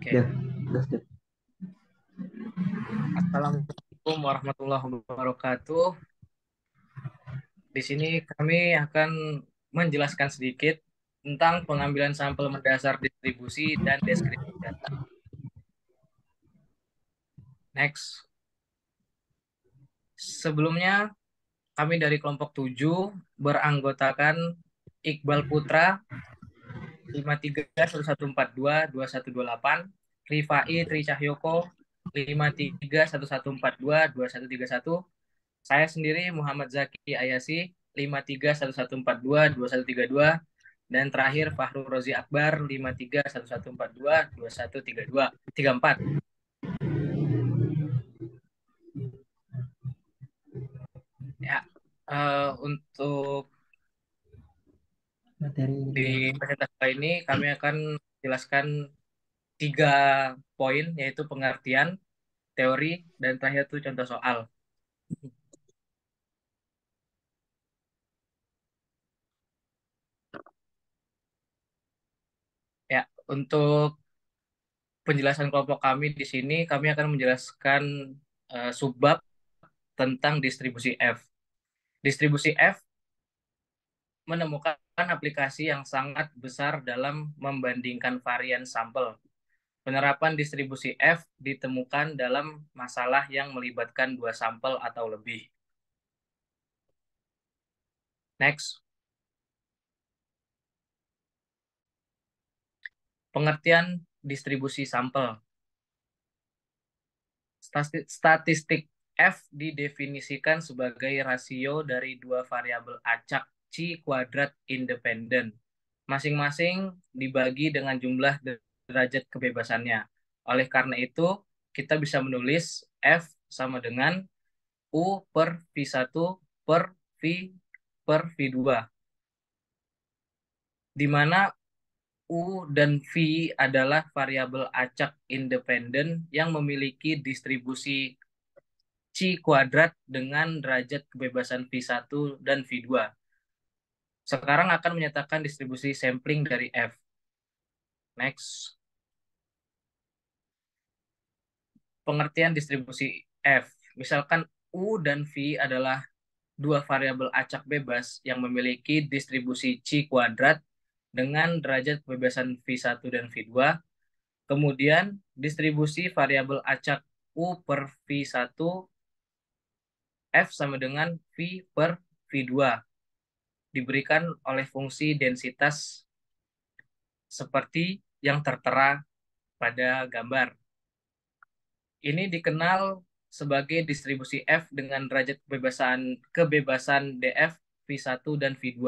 Ya, Oke. udah. Assalamualaikum warahmatullahi wabarakatuh. Di sini kami akan menjelaskan sedikit tentang pengambilan sampel mendasar distribusi dan deskripsi data. Next. Sebelumnya, kami dari kelompok 7 beranggotakan Iqbal Putra 5311422128, Rifai Tri Cahyoko 5311422131, saya sendiri Muhammad Zaki Ayasi 5311422132, dan terakhir Fahrul Rozi Akbar 5311422132 34. Ya, untuk Materi di ini. presentasi kali ini kami akan menjelaskan 3 poin, yaitu pengertian, teori, dan terakhir itu contoh soal. Ya, untuk penjelasan kelompok kami di sini, kami akan menjelaskan subbab tentang distribusi F. Distribusi F menemukan aplikasi yang sangat besar dalam membandingkan varian sampel. Penerapan distribusi F ditemukan dalam masalah yang melibatkan 2 sampel atau lebih. Next, pengertian distribusi sampel. Statistik F didefinisikan sebagai rasio dari 2 variabel acak C kuadrat independen. Masing-masing dibagi dengan jumlah derajat kebebasannya. Oleh karena itu, kita bisa menulis F sama dengan U per V1 per V per V2, di mana U dan V adalah variabel acak independen yang memiliki distribusi C kuadrat dengan derajat kebebasan V1 dan V2. Sekarang akan menyatakan distribusi sampling dari F. Next, pengertian distribusi F. Misalkan U dan V adalah 2 variabel acak bebas yang memiliki distribusi C kuadrat dengan derajat kebebasan V1 dan V2. Kemudian distribusi variabel acak U per V1 F sama dengan V per V2 diberikan oleh fungsi densitas seperti yang tertera pada gambar. Ini dikenal sebagai distribusi F dengan derajat kebebasan DF V1 dan V2.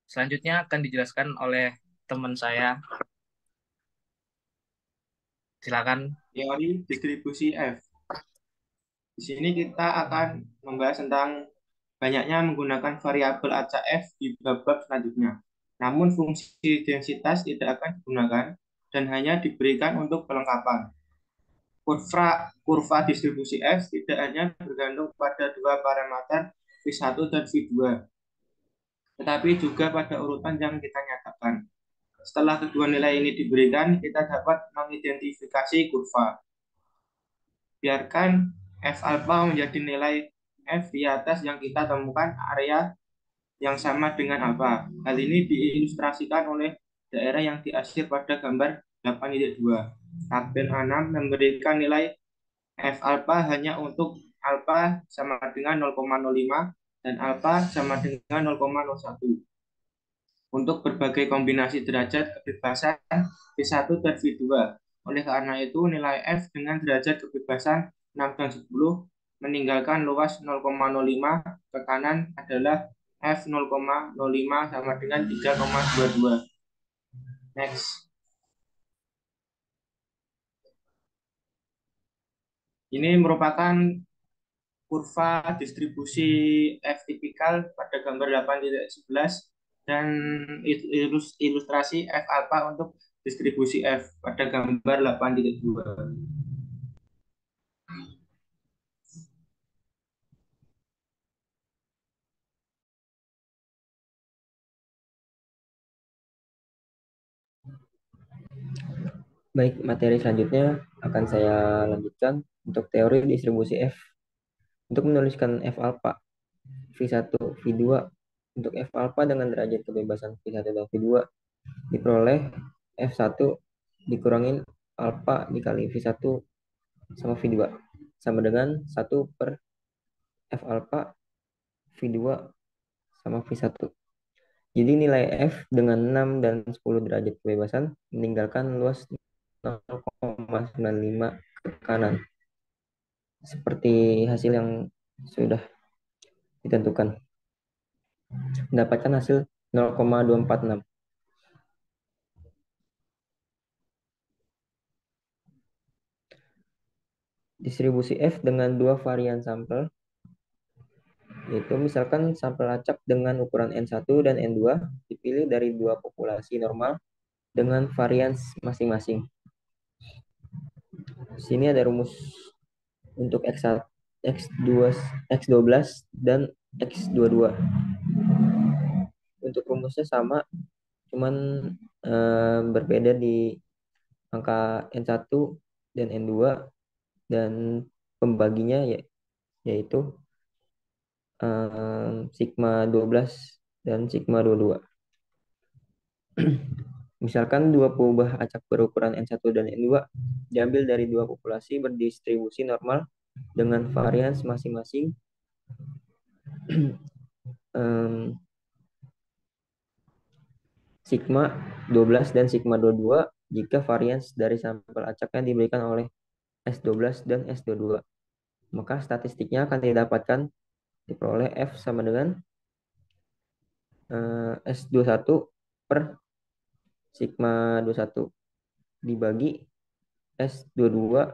Selanjutnya akan dijelaskan oleh teman saya. Silakan. Teori distribusi F. Di sini kita akan membahas tentang banyaknya menggunakan variabel acak F di bab-bab selanjutnya. Namun fungsi densitas tidak akan digunakan dan hanya diberikan untuk kelengkapan. Kurva distribusi F tidak hanya bergantung pada 2 parameter V1 dan V2, tetapi juga pada urutan yang kita nyatakan. Setelah kedua nilai ini diberikan, kita dapat mengidentifikasi kurva. Biarkan F alpha menjadi nilai F di atas yang kita temukan area yang sama dengan alpha. Hal ini diilustrasikan oleh daerah yang diarsir pada gambar 8.2. Tabel 6 memberikan nilai F alpha hanya untuk alpha sama dengan 0,05 dan alpha sama dengan 0,01 untuk berbagai kombinasi derajat kebebasan V1 dan V2. Oleh karena itu, nilai F dengan derajat kebebasan 6 dan 10 meninggalkan luas 0,05 ke kanan adalah F 0,05 sama dengan 3,22. Next. Ini merupakan kurva distribusi F tipikal pada gambar 8.11 dan ilustrasi F alpha untuk distribusi F pada gambar 8.2. Baik, materi selanjutnya akan saya lanjutkan untuk teori distribusi F. Untuk menuliskan F alpha, V1, V2, untuk F alpha dengan derajat kebebasan V1 dan V2 diperoleh F1 dikurangin alpha dikali V1 sama V2 sama dengan 1 per F alpha V2 sama V1. Jadi nilai F dengan 6 dan 10 derajat kebebasan meninggalkan luas 0,95 ke kanan. Seperti hasil yang sudah ditentukan. Mendapatkan hasil 0,246. Distribusi F dengan dua varian sampel, yaitu misalkan sampel acak dengan ukuran N1 dan N2 dipilih dari dua populasi normal dengan varian masing-masing. Di sini ada rumus untuk X1, X2, X12 dan X22. Untuk rumusnya sama, cuman berbeda di angka N1 dan N2 dan pembaginya yaitu sigma 12 dan sigma 22. Misalkan dua peubah acak berukuran N1 dan N2 diambil dari dua populasi berdistribusi normal dengan varians masing-masing sigma 12 dan sigma 22 jika varians dari sampel acaknya diberikan oleh S12 dan S22. Maka statistiknya akan didapatkan diperoleh F sama dengan S21 per sigma 21 dibagi S22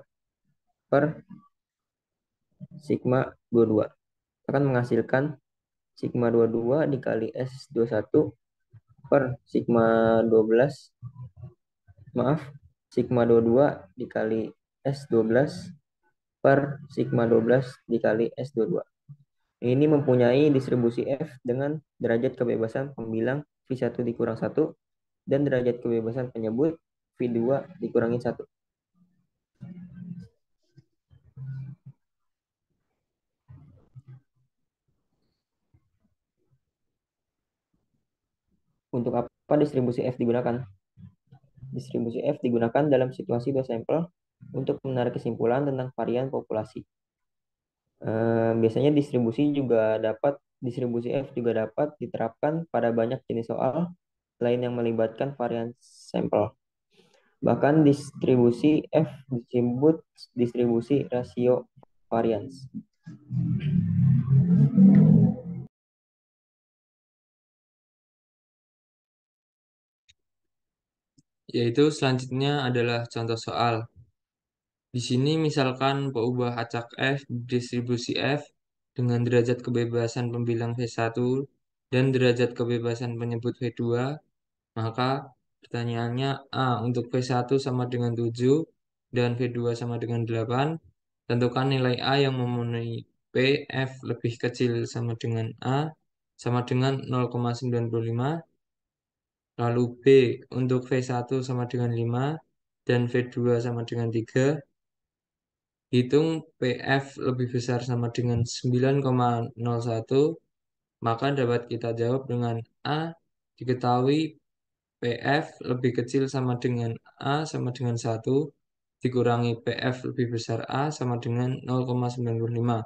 per sigma 22 akan menghasilkan sigma 22 dikali S21 per sigma 12, maaf, sigma 22 dikali S12 per sigma 12 dikali S22. Ini mempunyai distribusi F dengan derajat kebebasan pembilang V1 dikurang 1 dan derajat kebebasan penyebut V2 dikurangi 1. Untuk apa distribusi F digunakan? Distribusi F digunakan dalam situasi dua sampel untuk menarik kesimpulan tentang varian populasi. Biasanya distribusi F juga dapat diterapkan pada banyak jenis soal lain yang melibatkan varian sampel. Bahkan distribusi F disebut distribusi rasio varians. Yaitu selanjutnya adalah contoh soal. Di sini misalkan peubah acak F distribusi F dengan derajat kebebasan pembilang V1 dan derajat kebebasan penyebut V2, maka pertanyaannya A untuk V1 sama dengan 7 dan V2 sama dengan 8. Tentukan nilai A yang memenuhi P, F lebih kecil sama dengan A sama dengan 0,95. Lalu B untuk V1 sama dengan 5 dan V2 sama dengan 3. Hitung PF lebih besar sama dengan 9,01, maka dapat kita jawab dengan A diketahui PF lebih kecil sama dengan A sama dengan 1 dikurangi PF lebih besar A sama dengan 0,95.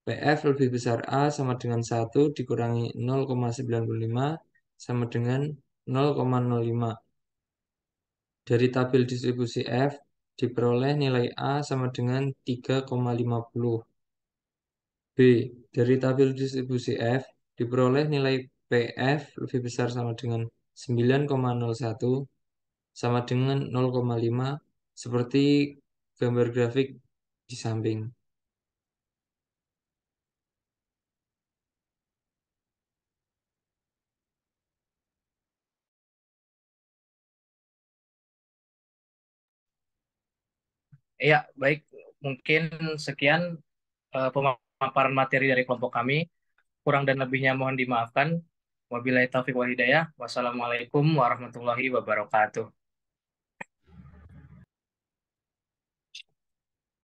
PF lebih besar A sama dengan 1 dikurangi 0,95 sama dengan 0,05. Dari tabel distribusi F diperoleh nilai A sama dengan 3,50. B. Dari tabel distribusi F diperoleh nilai PF lebih besar sama dengan 9,01 sama dengan 0,5 seperti gambar grafik di samping. Ya, baik. Mungkin sekian pemaparan materi dari kelompok kami. Kurang dan lebihnya mohon dimaafkan. Wabillahi taufiq wal hidayah. Wassalamualaikum warahmatullahi wabarakatuh.